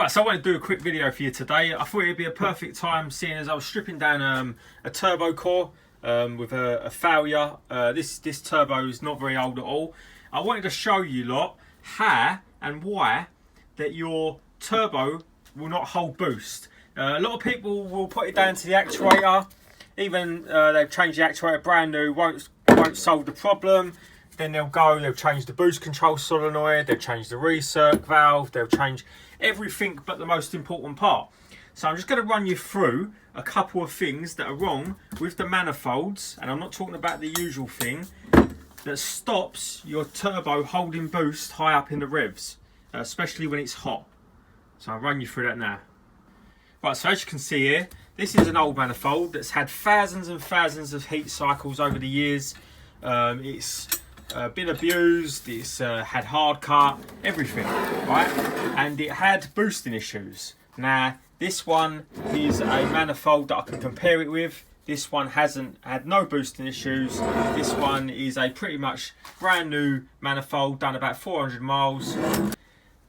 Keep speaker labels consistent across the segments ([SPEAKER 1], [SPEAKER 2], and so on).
[SPEAKER 1] Right, so I want to do a quick video for you today. I thought it'd be a perfect time, seeing as I was stripping down a turbo core with a failure. This turbo is not very old at all. I wanted to show you lot how and why that your turbo will not hold boost. A lot of people will put it down to the actuator. Even they've changed the actuator brand new, won't solve the problem. Then they'll change the boost control solenoid, they'll change the recirc valve, they'll change everything but the most important part. So I'm just going to run you through a couple of things that are wrong with the manifolds, and I'm not talking about the usual thing that stops your turbo holding boost high up in the revs, especially when it's hot. So I'll run you through that now. Right, so as you can see here, this is an old manifold that's had thousands and thousands of heat cycles over the years. It's been abused, it's had hard cut, everything, right? And it had boosting issues. Now, this one is a manifold that I can compare it with. This one hasn't had no boosting issues. This one is a pretty much brand new manifold, done about 400 miles.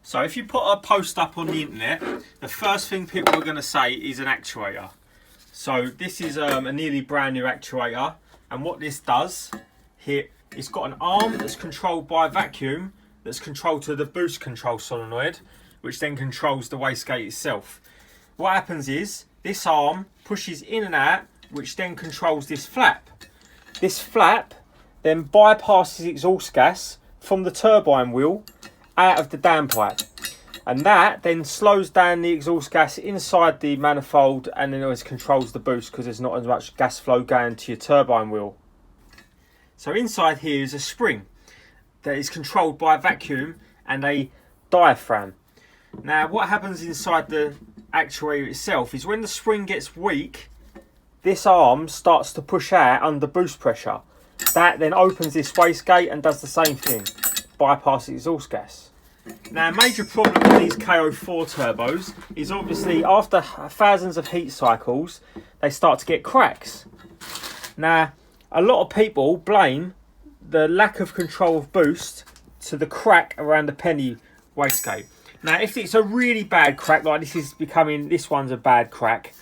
[SPEAKER 1] So if you put a post up on the internet, the first thing people are going to say is an actuator. So this is a nearly brand new actuator, and what this does here, it's got an arm that's controlled by a vacuum that's controlled to the boost control solenoid, which then controls the wastegate itself. What happens is this arm pushes in and out, which then controls this flap. This flap then bypasses exhaust gas from the turbine wheel out of the downpipe, and that then slows down the exhaust gas inside the manifold, and then it controls the boost because there's not as much gas flow going to your turbine wheel. So inside here is a spring that is controlled by a vacuum and a diaphragm. Now what happens inside the actuator itself is when the spring gets weak, this arm starts to push out under boost pressure. That then opens this wastegate and does the same thing, bypasses exhaust gas. Now a major problem with these K04 turbos is obviously after thousands of heat cycles, they start to get cracks. Now, a lot of people blame the lack of control of boost to the crack around the penny wastegate. Now, if it's a really bad crack, like this one's a bad crack.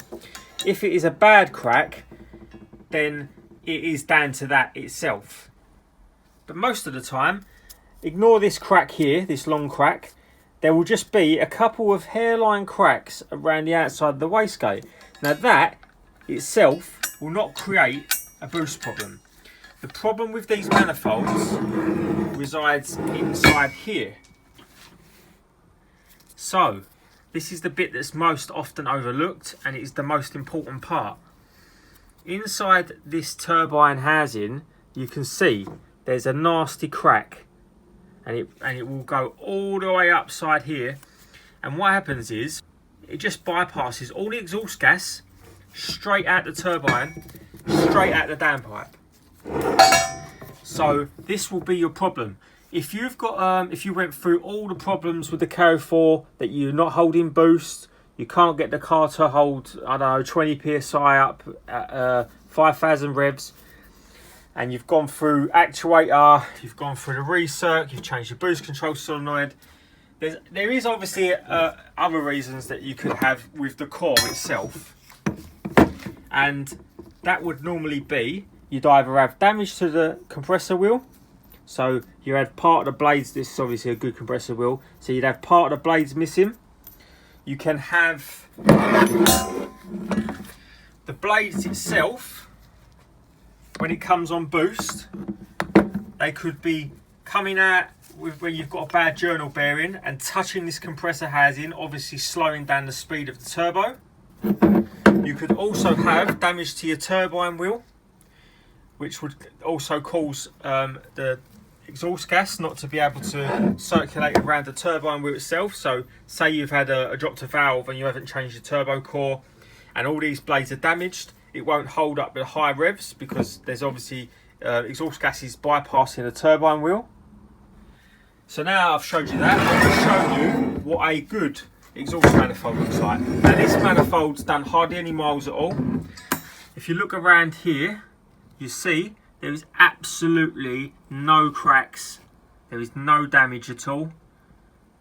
[SPEAKER 1] If it is a bad crack, then it is down to that itself. But most of the time, ignore this crack here, this long crack. There will just be a couple of hairline cracks around the outside of the wastegate. Now that itself will not create a boost problem. The problem with these manifolds resides inside here. So this is the bit that's most often overlooked, and it is the most important part. Inside this turbine housing, you can see there's a nasty crack, and it will go all the way upside here. And what happens is it just bypasses all the exhaust gas straight out the turbine, straight out the downpipe. So this will be your problem. If you've got if you went through all the problems with the K04, that you're not holding boost, you can't get the car to hold, I don't know, 20 psi up at 5,000 revs, and you've gone through actuator, you've gone through the recirc, you've changed your boost control solenoid, there is obviously other reasons that you could have with the core itself, and that would normally be you'd either have damage to the compressor wheel. So you had part of the blades, this is obviously a good compressor wheel, so you'd have part of the blades missing. You can have the blades itself, when it comes on boost, they could be coming out when you've got a bad journal bearing and touching this compressor housing, obviously slowing down the speed of the turbo. You could also have damage to your turbine wheel, which would also cause the exhaust gas not to be able to circulate around the turbine wheel itself. So say you've had a dropped a valve and you haven't changed your turbo core, and all these blades are damaged, it won't hold up the high revs because there's obviously exhaust gases bypassing the turbine wheel. So now I've showed you that, I'm going to show you what a good exhaust manifold looks like. Now this manifold's done hardly any miles at all. If you look around here, you see there is absolutely no cracks, there is no damage at all.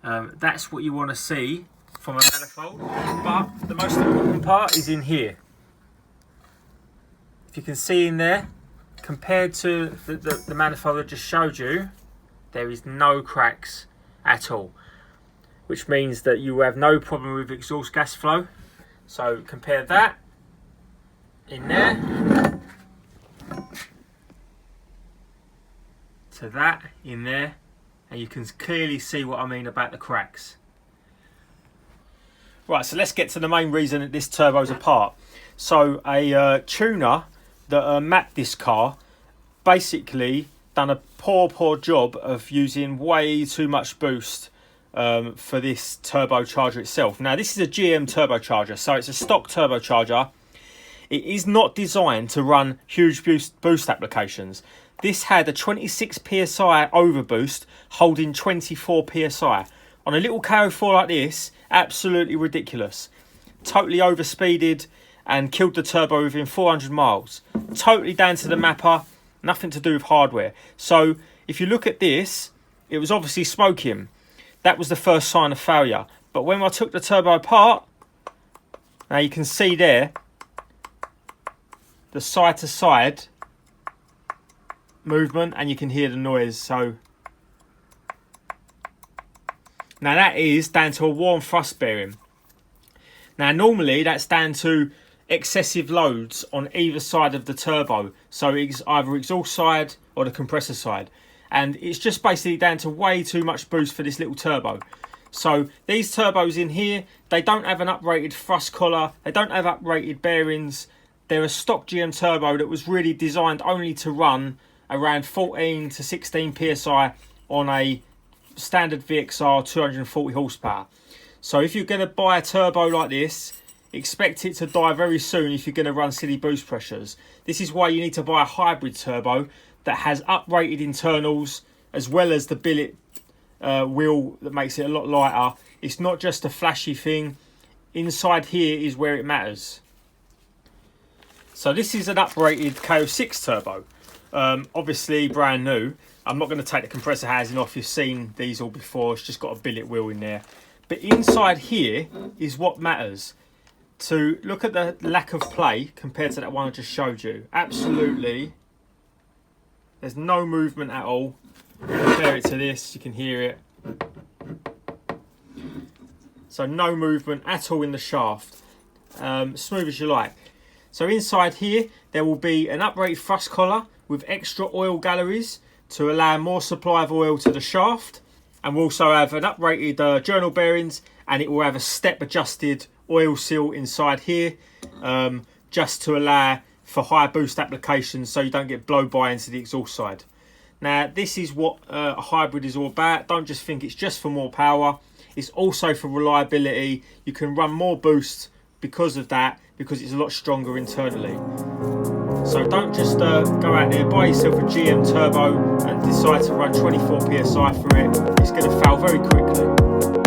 [SPEAKER 1] That's what you want to see from a manifold, but the most important part is in here. If you can see in there, compared to the manifold I just showed you, there is no cracks at all, which means that you have no problem with exhaust gas flow. So compare that in there to that in there, and you can clearly see what I mean about the cracks. Right, so let's get to the main reason that this turbo's apart. So a tuner that mapped this car basically done a poor job of using way too much boost for this turbocharger itself. Now this is a GM turbocharger, so it's a stock turbocharger. It is not designed to run huge boost applications. This had a 26 psi overboost holding 24 psi. On a little K04 like this, absolutely ridiculous. Totally overspeeded and killed the turbo within 400 miles. Totally down to the mapper, nothing to do with hardware. So if you look at this, it was obviously smoking. That was the first sign of failure. But when I took the turbo apart, now you can see there, the side to side movement, and you can hear the noise. So now that is down to a warm thrust bearing. Now normally that's down to excessive loads on either side of the turbo, so it's either exhaust side or the compressor side, and it's just basically down to way too much boost for this little turbo. So these turbos in here, they don't have an uprated thrust collar, they don't have uprated bearings. They're a stock GM turbo that was really designed only to run around 14 to 16 psi on a standard VXR 240 horsepower. So if you're going to buy a turbo like this, expect it to die very soon if you're going to run silly boost pressures. This is why you need to buy a hybrid turbo that has uprated internals as well as the billet wheel that makes it a lot lighter. It's not just a flashy thing. Inside here is where it matters. So this is an uprated K06 turbo, obviously brand new. I'm not going to take the compressor housing off, you've seen these all before, it's just got a billet wheel in there. But inside here is what matters. To look at the lack of play compared to that one I just showed you. Absolutely, there's no movement at all. Compare it to this, you can hear it. So no movement at all in the shaft, smooth as you like. So inside here, there will be an uprated thrust collar with extra oil galleries to allow more supply of oil to the shaft. And we'll also have an uprated journal bearings, and it will have a step adjusted oil seal inside here, just to allow for high boost applications so you don't get blow by into the exhaust side. Now this is what a hybrid is all about. Don't just think it's just for more power, it's also for reliability. You can run more boost because of that, because it's a lot stronger internally. So don't just go out there, buy yourself a GM turbo and decide to run 24 psi for it. It's going to fail very quickly.